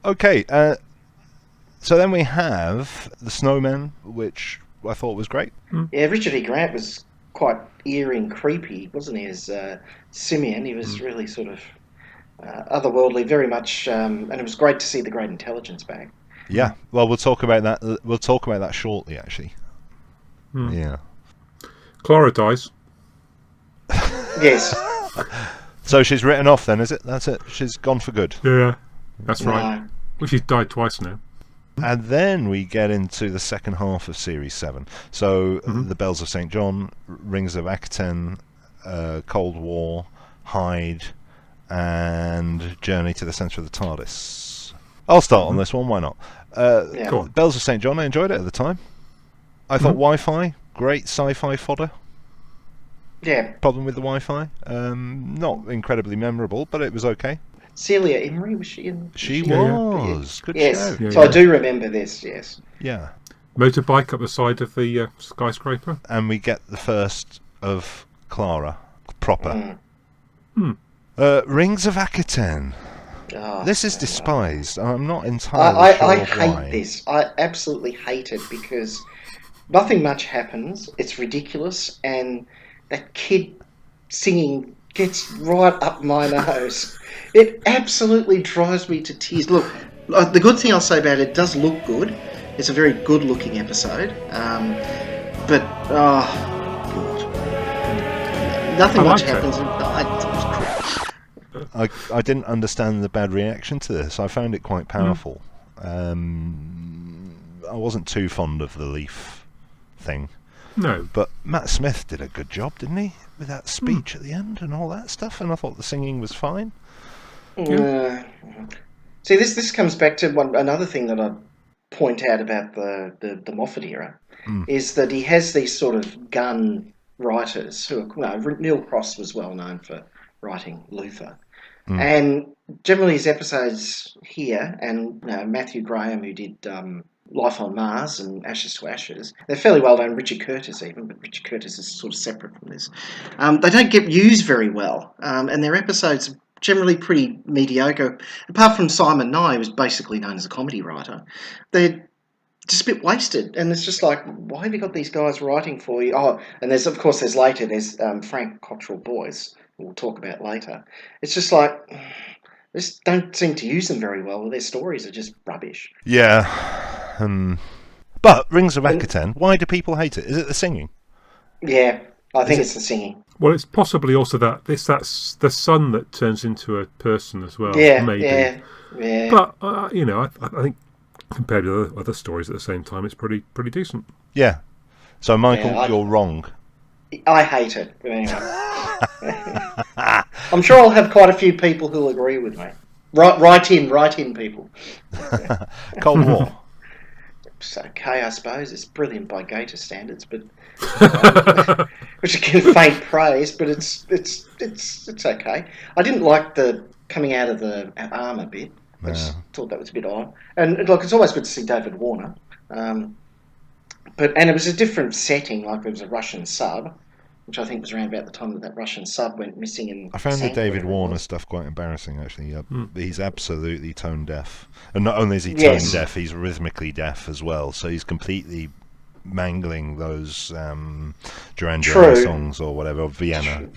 Okay, so then we have The Snowman, which I thought was great. Yeah, Richard E. Grant was quite eerie and creepy, wasn't he, as Simeon? He was really sort of otherworldly, very much, and it was great to see the Great Intelligence back. Yeah, well, we'll talk about that. We'll talk about that shortly, actually. Yeah. Clara dies. Yes. So she's written off then, is it? That's it? She's gone for good. Yeah, that's right. No. Well, she's died twice now. And then we get into the second half of Series 7. So The Bells of St. John, Rings of Akaten, Cold War, Hyde, and Journey to the Centre of the TARDIS. I'll start on this one, why not? Yeah. Bells of St. John, I enjoyed it at the time. I thought Wi-Fi, great sci-fi fodder. Yeah. Problem with the Wi-Fi? Not incredibly memorable, but it was okay. Celia Imrie, was she in? She was. Good yes. show. Yeah, So I do remember this, yes. Yeah. Motorbike up the side of the skyscraper. And we get the first of Clara, proper. Rings of Akaten. Oh, This is despised. I'm not entirely sure I why. hate this. I absolutely hate it because nothing much happens. It's ridiculous, and that kid singing gets right up my nose. It absolutely drives me to tears. Look, the good thing I'll say about it does look good. It's a very good-looking episode. But, God. Nothing much happens. I didn't understand the bad reaction to this. I found it quite powerful. I wasn't too fond of the leaf thing. No. But Matt Smith did a good job, didn't he? With that speech at the end and all that stuff, and I thought the singing was fine. See, this comes back to another thing that I point out about the Moffat era, is that he has these sort of gun writers who are... Neil Cross was well known for writing Luther. And generally his episodes here, and Matthew Graham, who did Life on Mars and Ashes to Ashes, they're fairly well known. Richard Curtis even, but Richard Curtis is sort of separate from this. They don't get used very well, and their episodes are generally pretty mediocre. Apart from Simon Nye, who's basically known as a comedy writer, they're just a bit wasted, and it's just like, why have you got these guys writing for you? Oh, and there's Frank Cottrell Boyce, who we'll talk about later. It's just like, they just don't seem to use them very well. Their stories are just rubbish. Yeah. But Rings of Akaten, why do people hate it? Is it the singing? Yeah, I think it's the singing. Well, it's possibly also that's the son that turns into a person as well. Yeah, maybe. yeah. But I think compared to other stories at the same time, it's pretty decent. Yeah. So Michael, you're wrong. I hate it. But anyway. I'm sure I'll have quite a few people who'll agree with me. Write in, people. Cold War. It's okay, I suppose. It's brilliant by Gator standards, but which again, faint praise. But it's okay. I didn't like the coming out of the armour bit. I just thought that was a bit odd. And look, it's always good to see David Warner. And it was a different setting. Like there was a Russian sub, which I think was around about the time that Russian sub went missing. I found the David Warner stuff quite embarrassing, actually. He's absolutely tone deaf. And not only is he tone deaf, he's rhythmically deaf as well. So he's completely mangling those Duran Duran songs or whatever, or Vienna.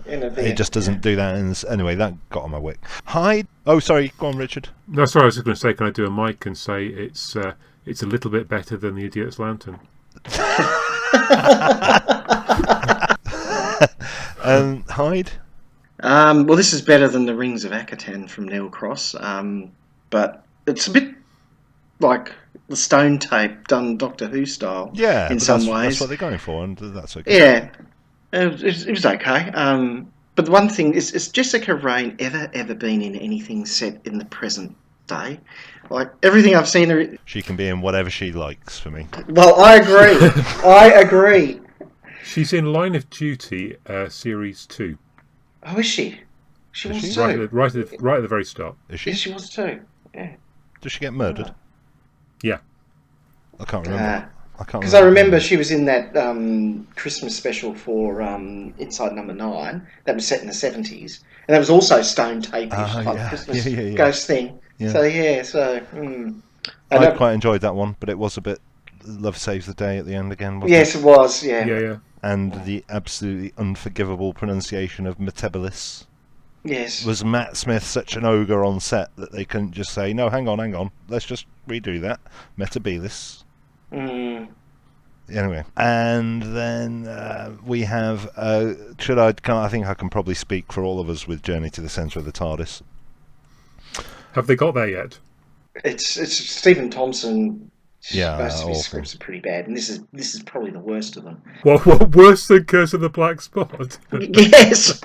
It just doesn't do that. Anyway, that got on my wick. Hyde. Oh, sorry. Go on, Richard. No, sorry. I was just going to say, can I do a mic and say it's a little bit better than The Idiot's Lantern? Hyde. Well, this is better than the Rings of Akaten from Neil Cross, but it's a bit like the Stone Tape done Doctor Who style. Yeah, in some ways. That's what they're going for, and that's okay. Yeah, it was okay. But the one thing is Jessica Raine ever been in anything set in the present day? Like everything I've seen her, she can be in whatever she likes. For me. Well, I agree. She's in Line of Duty, Series 2. Oh, is she? She was too. Right at the very start. Is she? Yes, she was too. Yeah. Does she get murdered? Yeah. I can't remember. Because I remember she was in that Christmas special for Inside Number 9 that was set in the 70s, and that was also Stone Tape Christmas ghost thing. Yeah. So yeah, so. And I quite enjoyed that one, but it was a bit love saves the day at the end again, wasn't yes, it? it was. Yeah. Yeah. And the absolutely unforgivable pronunciation of Metabolis. Yes. Was Matt Smith such an ogre on set that they couldn't just say, no, hang on, let's just redo that. Metabolis. Anyway, and then we have. I think I can probably speak for all of us with Journey to the Centre of the TARDIS. Have they got there yet? It's Stephen Thompson. Yeah, most of his awful. scripts are pretty bad, and this is probably the worst of them. What worse than Curse of the Black Spot? Yes.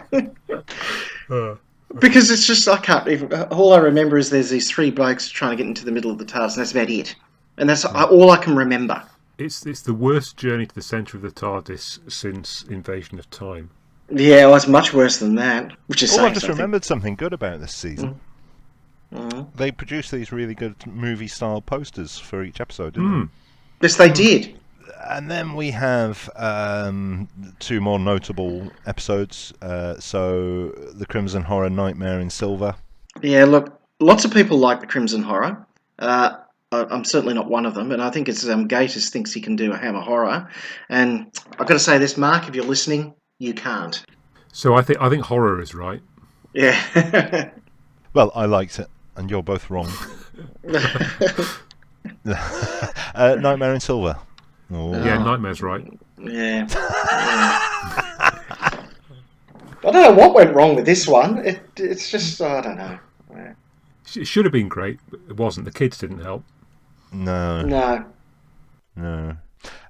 Because it's just, I can't even. All I remember is there's these three blokes trying to get into the middle of the TARDIS, and that's about it. And that's all I can remember. It's the worst journey to the centre of the TARDIS since Invasion of Time. Yeah, well, it's much worse than that. Which is I just remembered something good about this season. Mm-hmm. They produced these really good movie-style posters for each episode, didn't they? Yes, they did. And then we have two more notable episodes. So the Crimson Horror Nightmare in Silver. Yeah, look, lots of people like the Crimson Horror. I'm certainly not one of them, and I think it's Gatiss thinks he can do a Hammer Horror. And I've got to say this, Mark, if you're listening, you can't. So I think horror is right. Yeah. Well, I liked it, and you're both wrong. Nightmare in Silver. Oh. Yeah, Nightmare's right. Yeah. I don't know what went wrong with this one. It's just, I don't know. It should have been great, but it wasn't. The kids didn't help. No. And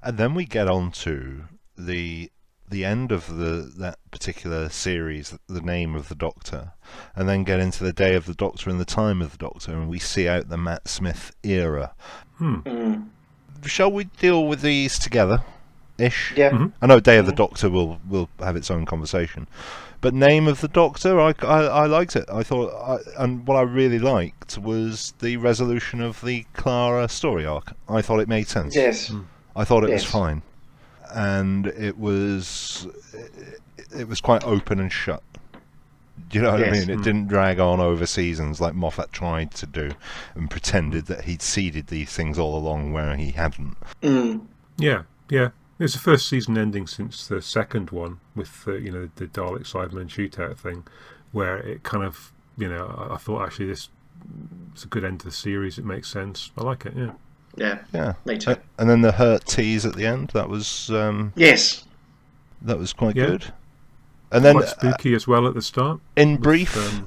then we get on to the end of that particular series, the name of the Doctor, and then get into the Day of the Doctor and the Time of the Doctor, and we see out the Matt Smith era. Shall we deal with these together? Ish. Yeah. Mm-hmm. I know Day of the Doctor will have its own conversation, but Name of the Doctor, I liked it. I thought, and what I really liked was the resolution of the Clara story arc. I thought it made sense. Yes. I thought it was fine, and it was quite open and shut. Do you know what I mean? It didn't drag on over seasons like Moffat tried to do, and pretended that he'd seeded these things all along where he hadn't. Yeah. It's the first season ending since the second one with the Dalek Cybermen shootout thing, where it kind of I thought actually this is a good end to the series. It makes sense. I like it. Yeah. Me too. And then the Hurt tease at the end. That was yes. That was quite good. And then quite spooky as well at the start. In brief,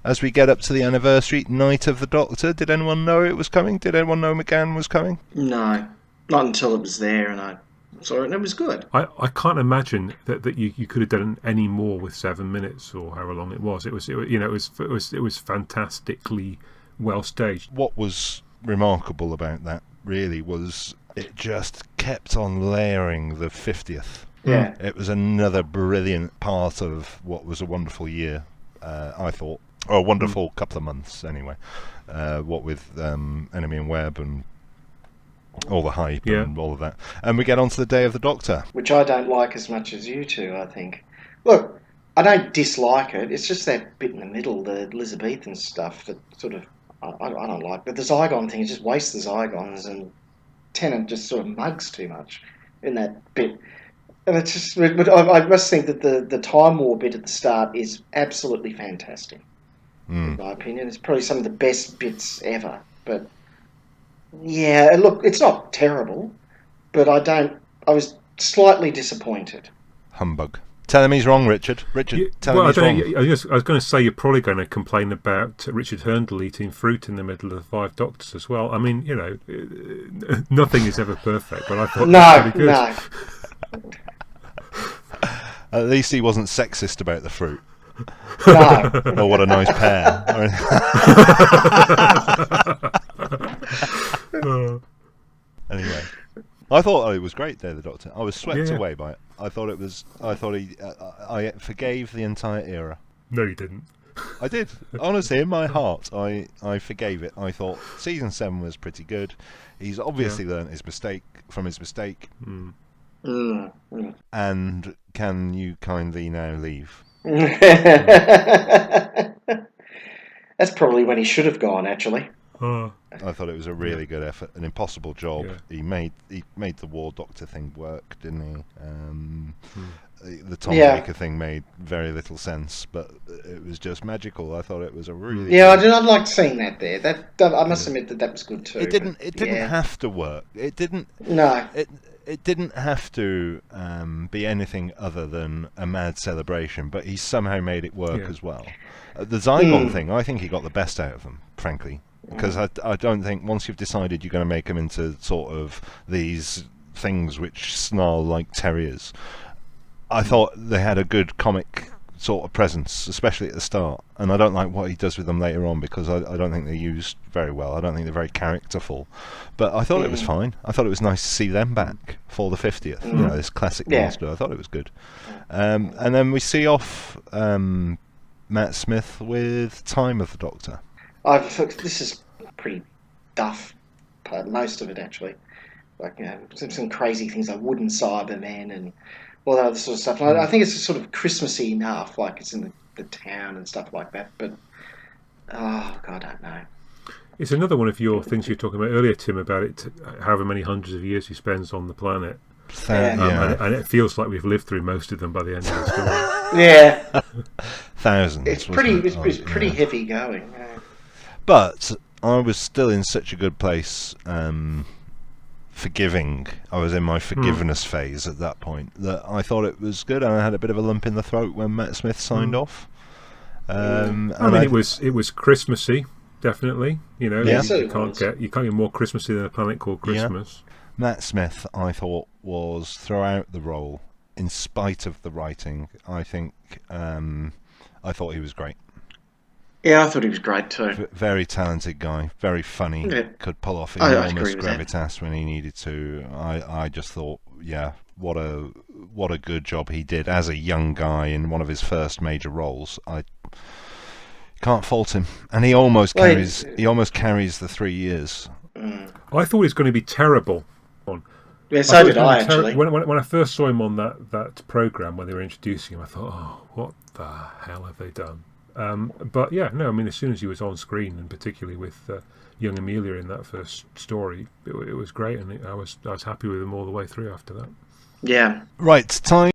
as we get up to the anniversary, Night of the Doctor. Did anyone know it was coming? Did anyone know McGann was coming? No, not until it was there, and I saw it, and it was good. I can't imagine that you could have done any more with 7 minutes or however long it was. It was fantastically well staged. What was remarkable about that really was it just kept on layering the 50th. Yeah. It was another brilliant part of what was a wonderful year, I thought. Or a wonderful couple of months, anyway. What with Enemy and Web and all the hype and all of that. And we get on to the Day of the Doctor. Which I don't like as much as you two, I think. Look, I don't dislike it. It's just that bit in the middle, the Elizabethan stuff, that sort of, I don't like. But the Zygon thing, it just wastes the Zygons, and Tennant just sort of mugs too much in that bit. And it's just, I must think that the Time War bit at the start is absolutely fantastic. In my opinion, it's probably some of the best bits ever. But yeah, look, it's not terrible, but I was slightly disappointed. Humbug. Tell him he's wrong, Richard. Tell him he's wrong. I was going to say you're probably going to complain about Richard Herndl eating fruit in the middle of the Five Doctors as well. I mean, nothing is ever perfect, but I thought that was pretty good. No. At least he wasn't sexist about the fruit. No. Oh, what a nice pair. Anyway, I thought it was great, Day of the Doctor. I was swept away by it. I forgave the entire era. No, you didn't. I did. Honestly, in my heart, I forgave it. I thought season 7 was pretty good. He's obviously learned his mistake from his mistake. And can you kindly now leave? That's probably when he should have gone, actually. I thought it was a really good effort, an impossible job. Yeah. He made the War Doctor thing work, didn't he? The Tom Baker thing made very little sense, but it was just magical. I thought it was a really I liked seeing that there. That I must admit that was good too. It didn't have to work. It didn't. No. It didn't have to be anything other than a mad celebration, but he somehow made it work as well. The Zygon thing, I think he got the best out of them, frankly. Because I don't think once you've decided you're going to make them into sort of these things which snarl like terriers, I thought they had a good comic sort of presence, especially at the start. And I don't like what he does with them later on because I don't think they're used very well. I don't think they're very characterful. But I thought it was fine. I thought it was nice to see them back for the 50th. You know, this classic monster. I thought it was good. And then we see off Matt Smith with Time of the Doctor. This is pretty duff, most of it actually. Like, some crazy things like Wooden Cybermen and all that other sort of stuff. And I think it's sort of Christmassy enough, like it's in the town and stuff like that. But, God, I don't know. It's another one of your things you were talking about earlier, Tim, about it, however many hundreds of years he spends on the planet. And it feels like we've lived through most of them by the end of the story. Yeah. Thousands. It's pretty heavy going. Yeah. But I was still in such a good place, forgiving. I was in my forgiveness phase at that point that I thought it was good, and I had a bit of a lump in the throat when Matt Smith signed off. I mean, it was Christmassy, definitely. You know, you can't get more Christmassy than a planet called Christmas. Yeah. Matt Smith, I thought, was throughout the role, in spite of the writing. I think I thought he was great. Yeah, I thought he was great too. Very talented guy, very funny. Yeah. Could pull off enormous gravitas when he needed to. I just thought, what a good job he did as a young guy in one of his first major roles. I can't fault him, and he almost carries the 3 years. I thought he was going to be terrible. Yeah, so did I actually. When I first saw him on that program when they were introducing him, I thought, oh, what the hell have they done? But yeah, no, I mean, as soon as he was on screen, and particularly with young Amelia in that first story, it was great, and I was happy with him all the way through after that. Yeah. Right, time